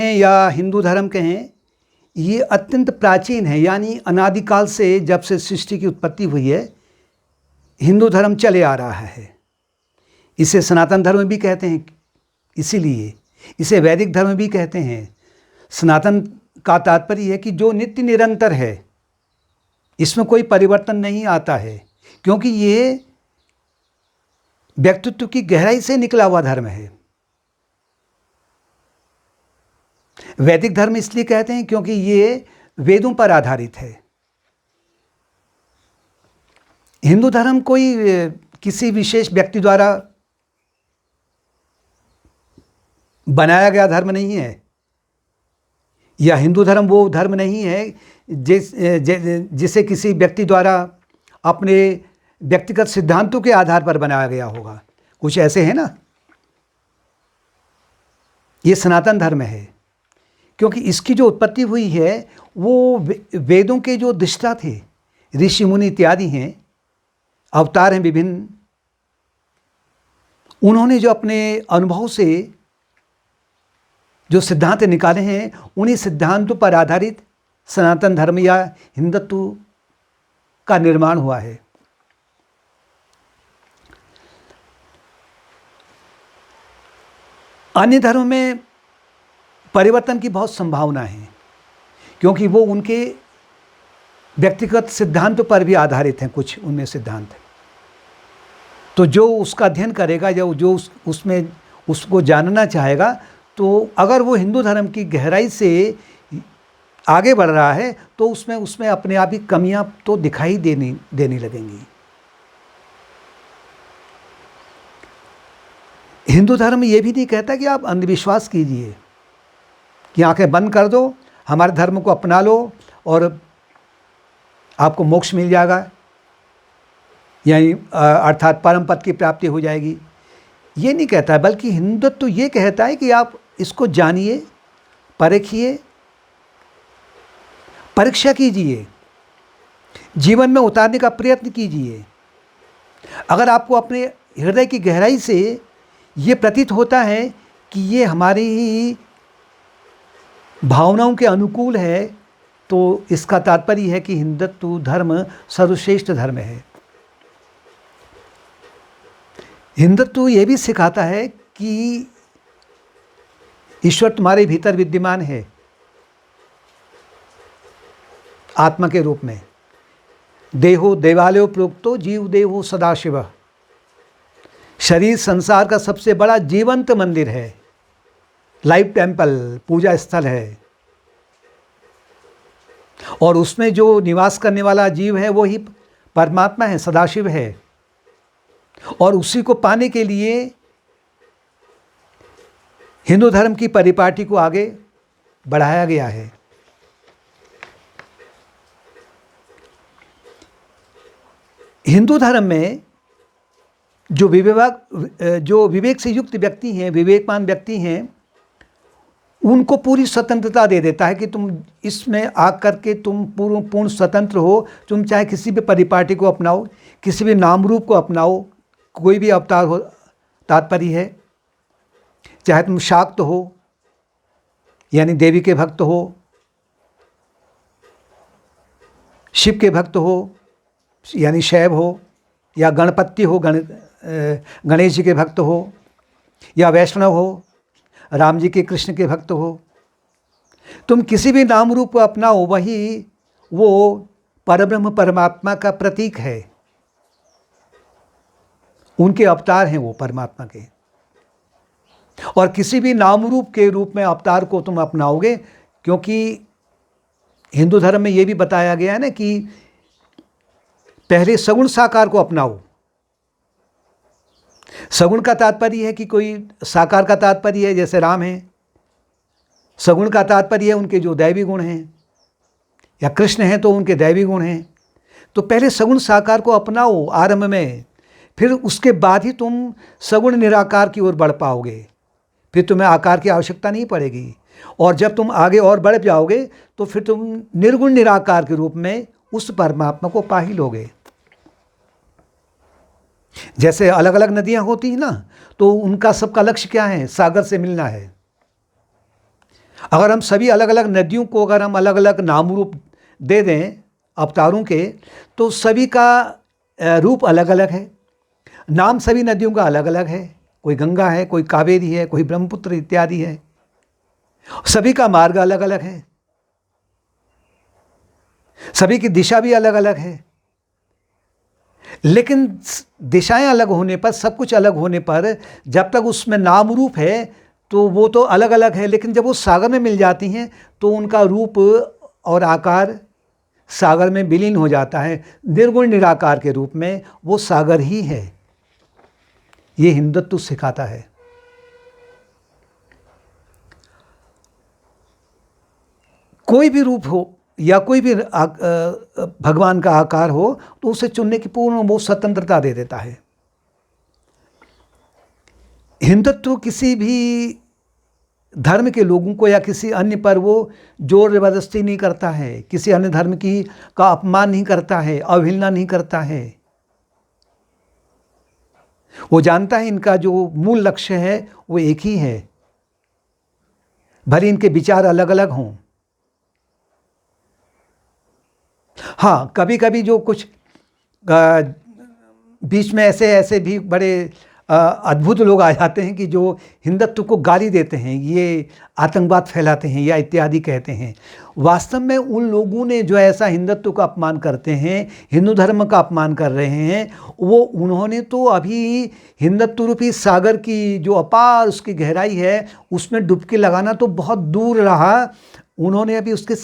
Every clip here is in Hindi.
या हिंदू धर्म कहें, ये अत्यंत प्राचीन है, यानी अनादिकाल से, जब से सृष्टि की उत्पत्ति हुई है, हिंदू धर्म चले आ रहा है। इसे सनातन धर्म भी कहते हैं, इसीलिए इसे वैदिक धर्म भी कहते हैं। सनातन का तात्पर्य है कि जो नित्य निरंतर है, इसमें कोई परिवर्तन नहीं आता है, क्योंकि ये व्यक्तित्व की गहराई से निकला हुआ धर्म है। वैदिक धर्म इसलिए कहते हैं क्योंकि ये वेदों पर आधारित है। हिंदू धर्म कोई किसी विशेष व्यक्ति द्वारा बनाया गया धर्म नहीं है, या हिंदू धर्म वो धर्म नहीं है जिसे किसी व्यक्ति द्वारा अपने व्यक्तिगत सिद्धांतों के आधार पर बनाया गया होगा। कुछ ऐसे है ना। ये सनातन धर्म है क्योंकि इसकी जो उत्पत्ति हुई है वो वेदों के जो दृष्टा थे, ऋषि मुनि इत्यादि हैं, अवतार हैं विभिन्न, उन्होंने जो अपने अनुभव से जो सिद्धांत निकाले हैं, उन्हीं सिद्धांतों पर आधारित सनातन धर्म या हिंदुत्व का निर्माण हुआ है। अन्य धर्म में परिवर्तन की बहुत संभावना है, क्योंकि वो उनके व्यक्तिगत सिद्धांतों पर भी आधारित हैं। कुछ उनमें सिद्धांत, तो जो उसका अध्ययन करेगा या जो उसमें उसको जानना चाहेगा, तो अगर वो हिंदू धर्म की गहराई से आगे बढ़ रहा है तो उसमें अपने आप ही कमियां तो दिखाई देने लगेंगी। हिंदू धर्म ये भी नहीं कहता कि आप अंधविश्वास कीजिए, कि आंखें बंद कर दो, हमारे धर्म को अपना लो और आपको मोक्ष मिल जाएगा, यानी अर्थात परम पद की प्राप्ति हो जाएगी। ये नहीं कहता है, बल्कि हिंदुत्व तो ये कहता है कि आप इसको जानिए, परखिए, परीक्षा कीजिए, जीवन में उतारने का प्रयत्न कीजिए। अगर आपको अपने हृदय की गहराई से ये प्रतीत होता है कि ये हमारी ही भावनाओं के अनुकूल है, तो इसका तात्पर्य है कि हिंदुत्व धर्म सर्वश्रेष्ठ धर्म है। हिंदुत्व ये भी सिखाता है कि ईश्वर तुम्हारे भीतर विद्यमान है, आत्मा के रूप में। देहो देवालयो प्रोक्तो जीव देहो सदाशिव। शरीर संसार का सबसे बड़ा जीवंत मंदिर है, लाइव टेम्पल, पूजा स्थल है, और उसमें जो निवास करने वाला जीव है वो ही परमात्मा है, सदाशिव है। और उसी को पाने के लिए हिंदू धर्म की परिपाटी को आगे बढ़ाया गया है। हिंदू धर्म में जो विवेक से युक्त व्यक्ति हैं, विवेकमान व्यक्ति हैं, उनको पूरी स्वतंत्रता दे देता है कि तुम इसमें आकर के तुम पूर्ण स्वतंत्र हो। तुम चाहे किसी भी परिपाटी को अपनाओ, किसी भी नाम रूप को अपनाओ, कोई भी अवतार हो, तात्पर्य है। चाहे तुम शाक्त हो, यानी देवी के भक्त हो, शिव के भक्त हो, यानी शैव हो, या गणपति हो, गणेश जी के भक्त हो, या वैष्णव हो, राम जी के कृष्ण के भक्त हो, तुम किसी भी नाम रूप को अपनाओ, वही वो परब्रह्म परमात्मा का प्रतीक है। उनके अवतार हैं वो परमात्मा के। और किसी भी नाम रूप के रूप में अवतार को तुम अपनाओगे, क्योंकि हिंदू धर्म में ये भी बताया गया है ना कि पहले सगुण साकार को अपनाओ। सगुण का तात्पर्य है कि कोई साकार का तात्पर्य है जैसे राम हैं, सगुण का तात्पर्य है उनके जो दैवी गुण हैं, या कृष्ण हैं तो उनके दैवी गुण हैं। तो पहले सगुण साकार को अपनाओ आरंभ में, फिर उसके बाद ही तुम सगुण निराकार की ओर बढ़ पाओगे। फिर तुम्हें आकार की आवश्यकता नहीं पड़ेगी, और जब तुम आगे और बढ़ जाओगे तो फिर तुम निर्गुण निराकार के रूप में उस परमात्मा को पा ही लोगे। जैसे अलग अलग नदियां होती हैं ना, तो उनका सबका लक्ष्य क्या है? सागर से मिलना है। अगर हम सभी अलग अलग नदियों को अगर हम अलग अलग नाम रूप दे दें अवतारों के, तो सभी का रूप अलग अलग है, नाम सभी नदियों का अलग अलग है। कोई गंगा है, कोई कावेरी है, कोई ब्रह्मपुत्र इत्यादि है। सभी का मार्ग अलग अलग है, सभी की दिशा भी अलग अलग है। लेकिन दिशाएं अलग होने पर, सब कुछ अलग होने पर, जब तक उसमें नाम रूप है तो वो तो अलग अलग है, लेकिन जब वो सागर में मिल जाती हैं तो उनका रूप और आकार सागर में विलीन हो जाता है। निर्गुण निराकार के रूप में वो सागर ही है। ये हिंदुत्व सिखाता है। कोई भी रूप हो या कोई भी भगवान का आकार हो तो उसे चुनने की पूर्ण वो स्वतंत्रता दे देता है। हिंदुत्व किसी भी धर्म के लोगों को या किसी अन्य पर वो जोर जबरदस्ती नहीं करता है, किसी अन्य धर्म की का अपमान नहीं करता है, अवहेलना नहीं करता है। वो जानता है इनका जो मूल लक्ष्य है वो एक ही है, भले इनके विचार अलग अलग हों। हाँ, कभी कभी जो कुछ बीच में ऐसे ऐसे भी बड़े अद्भुत लोग आ जाते हैं कि जो हिंदुत्व को गाली देते हैं, ये आतंकवाद फैलाते हैं या इत्यादि कहते हैं। वास्तव में उन लोगों ने जो ऐसा हिंदुत्व का अपमान करते हैं, हिंदू धर्म का अपमान कर रहे हैं, वो उन्होंने तो अभी हिंदुत्व रूपी सागर की जो अपार उसकी गहराई है उसमें डुबकी लगाना तो बहुत दूर रहा, उन्होंने अभी उसके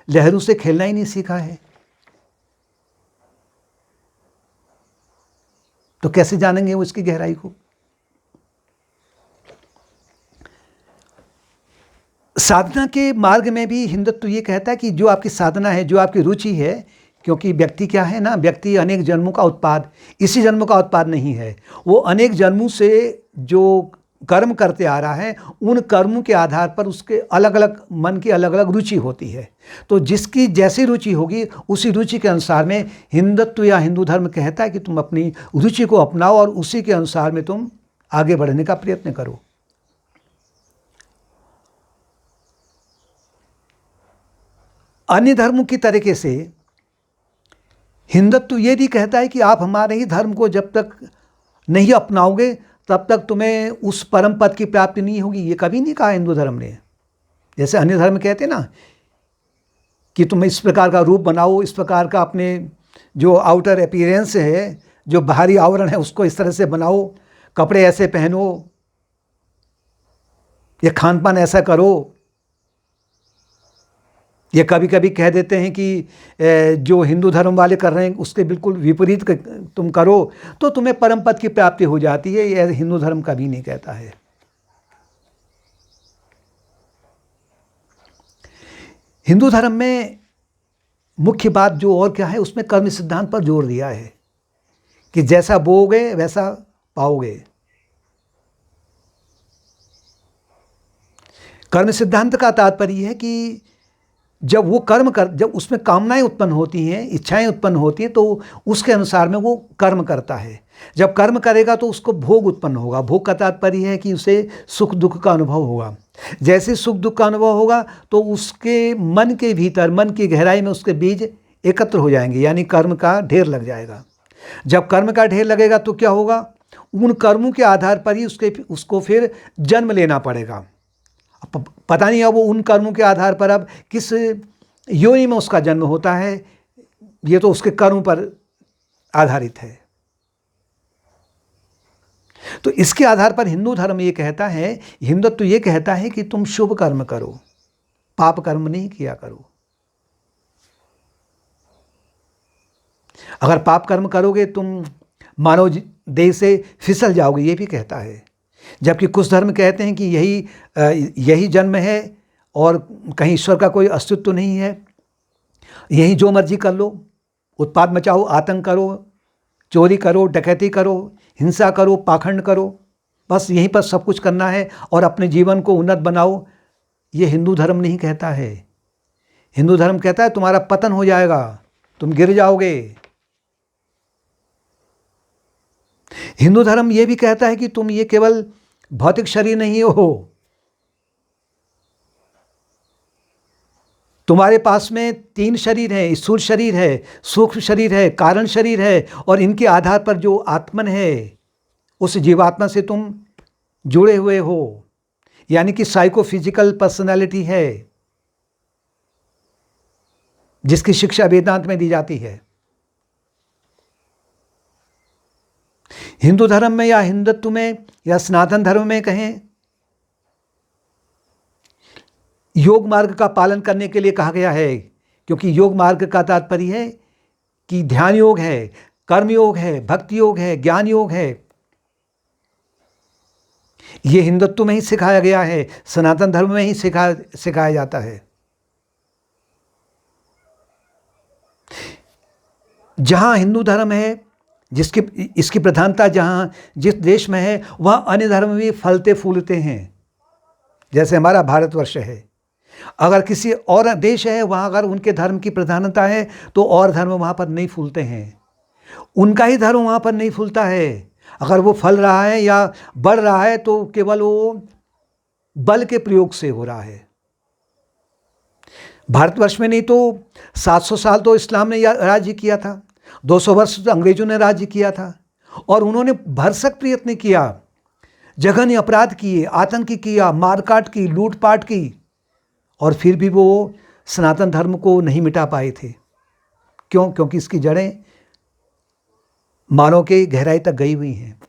लहरों से खेलना ही नहीं सीखा है। तो कैसे जानेंगे वो इसकी गहराई को? साधना के मार्ग में भी हिंदुत्व ये कहता है कि जो आपकी साधना है, जो आपकी रुचि है, क्योंकि व्यक्ति क्या है ना, व्यक्ति अनेक जन्मों का उत्पाद, इसी जन्म का उत्पाद नहीं है। वो अनेक जन्मों से जो कर्म करते आ रहा है, उन कर्मों के आधार पर उसके अलग अलग मन की अलग अलग रुचि होती है। तो जिसकी जैसी रुचि होगी उसी रुचि के अनुसार में हिंदुत्व या हिंदू धर्म कहता है कि तुम अपनी रुचि को अपनाओ और उसी के अनुसार में तुम आगे बढ़ने का प्रयत्न करो। अन्य धर्मों की तरीके से हिंदुत्व ये भी कहता है कि आप हमारे ही धर्म को जब तक नहीं अपनाओगे तब तक तुम्हें उस परम पद की प्राप्ति नहीं होगी। ये कभी नहीं कहा हिंदू धर्म ने। जैसे अन्य धर्म कहते हैं ना कि तुम इस प्रकार का रूप बनाओ, इस प्रकार का अपने जो आउटर अपीयरेंस है, जो बाहरी आवरण है, उसको इस तरह से बनाओ, कपड़े ऐसे पहनो, ये खान पान ऐसा करो। ये कभी कभी कह देते हैं कि जो हिंदू धर्म वाले कर रहे हैं उसके बिल्कुल विपरीत तुम करो तो तुम्हें परम पद की प्राप्ति हो जाती है। ये हिंदू धर्म कभी नहीं कहता है। हिंदू धर्म में मुख्य बात जो और क्या है, उसमें कर्म सिद्धांत पर जोर दिया है कि जैसा बोओगे वैसा पाओगे। कर्म सिद्धांत का तात्पर्य है कि जब वो जब उसमें कामनाएं उत्पन्न होती हैं, इच्छाएं उत्पन्न होती हैं, तो उसके अनुसार में वो कर्म करता है। जब कर्म करेगा तो उसको भोग उत्पन्न होगा। भोग का तात्पर्य है कि उसे सुख दुख का अनुभव होगा। जैसे सुख दुख का अनुभव होगा तो उसके मन के भीतर, मन की गहराई में उसके बीज एकत्र हो जाएंगे, यानी कर्म का ढेर लग जाएगा। जब कर्म का ढेर लगेगा तो क्या होगा, उन कर्मों के आधार पर ही उसको फिर जन्म लेना पड़ेगा। पता नहीं अब वो उन कर्मों के आधार पर अब किस योनि में उसका जन्म होता है, ये तो उसके कर्म पर आधारित है। तो इसके आधार पर हिंदू धर्म ये कहता है, हिंदुत्व ये कहता है कि तुम शुभ कर्म करो, पाप कर्म नहीं किया करो। अगर पाप कर्म करोगे तुम मानव देह से फिसल जाओगे, ये भी कहता है। जबकि कुछ धर्म कहते हैं कि यही जन्म है और कहीं ईश्वर का कोई अस्तित्व नहीं है, यही जो मर्जी कर लो, उत्पाद मचाओ, आतंक करो, चोरी करो, डकैती करो, हिंसा करो, पाखंड करो, बस यहीं पर सब कुछ करना है और अपने जीवन को उन्नत बनाओ। ये हिंदू धर्म नहीं कहता है। हिंदू धर्म कहता है तुम्हारा पतन हो जाएगा, तुम गिर जाओगे। हिंदू धर्म ये भी कहता है कि तुम ये केवल भौतिक शरीर नहीं हो, तुम्हारे पास में 3 शरीर हैं, स्थूल शरीर है, सूक्ष्म शरीर है, कारण शरीर है, और इनके आधार पर जो आत्मन है, उस जीवात्मा से तुम जुड़े हुए हो, यानी कि साइकोफिजिकल पर्सनालिटी है, जिसकी शिक्षा वेदांत में दी जाती है। हिंदू धर्म में या हिंदुत्व में या सनातन धर्म में कहें, योग मार्ग का पालन करने के लिए कहा गया है, क्योंकि योग मार्ग का तात्पर्य है कि ध्यान योग है, कर्म योग है, भक्ति योग है, ज्ञान योग है। ये हिंदुत्व में ही सिखाया गया है, सनातन धर्म में ही सिखाया जाता है। जहाँ हिंदू धर्म है, इसकी प्रधानता जहाँ जिस देश में है, वहाँ अन्य धर्म भी फलते फूलते हैं। जैसे हमारा भारतवर्ष है, अगर किसी और देश है, वहाँ अगर उनके धर्म की प्रधानता है तो और धर्म वहाँ पर नहीं फूलते हैं, उनका ही धर्म वहाँ पर नहीं फूलता है। अगर वो फल रहा है या बढ़ रहा है तो केवल वो बल के प्रयोग से हो रहा है। भारतवर्ष में नहीं तो 700 साल तो इस्लाम ने राज्य किया था, 200 वर्ष तो अंग्रेजों ने राज्य किया था, और उन्होंने भरसक प्रयत्न किया, जघन्य अपराध किए, आतंक किया, मारकाट की, लूटपाट की, और फिर भी वो सनातन धर्म को नहीं मिटा पाए थे। क्यों? क्योंकि इसकी जड़ें मानव के गहराई तक गई हुई हैं।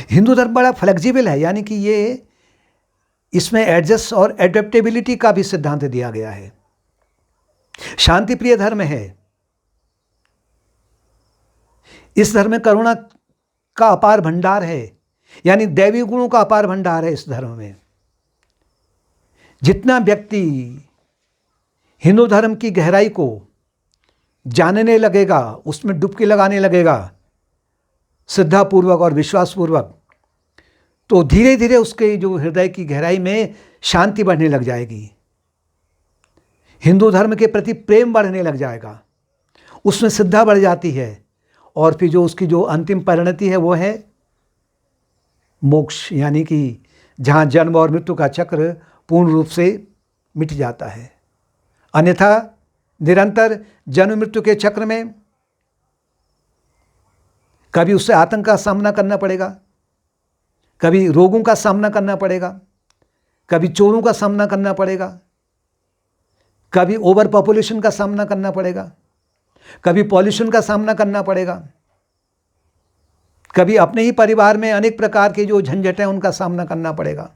हिंदू धर्म बड़ा फ्लेक्सिबल है, यानी कि ये इसमें एडजस्ट और एडेप्टेबिलिटी का भी सिद्धांत दिया गया है। शांति प्रिय धर्म है। इस धर्म में करुणा का अपार भंडार है, यानी दैवी गुणों का अपार भंडार है इस धर्म में। जितना व्यक्ति हिंदू धर्म की गहराई को जानने लगेगा, उसमें डुबकी लगाने लगेगा श्रद्धापूर्वक और विश्वासपूर्वक, तो धीरे धीरे उसके जो हृदय की गहराई में शांति बढ़ने लग जाएगी, हिंदू धर्म के प्रति प्रेम बढ़ने लग जाएगा, उसमें श्रद्धा बढ़ जाती है, और फिर जो उसकी जो अंतिम परिणति है वो है मोक्ष, यानी कि जहाँ जन्म और मृत्यु का चक्र पूर्ण रूप से मिट जाता है। अन्यथा निरंतर जन्म मृत्यु के चक्र में कभी उससे आतंक का सामना करना पड़ेगा, कभी रोगों का सामना करना पड़ेगा, कभी चोरों का सामना करना पड़ेगा, कभी ओवर पॉपुलेशन का सामना करना पड़ेगा, कभी पॉल्यूशन का सामना करना पड़ेगा, कभी अपने ही परिवार में अनेक प्रकार के जो झंझट हैं उनका सामना करना पड़ेगा।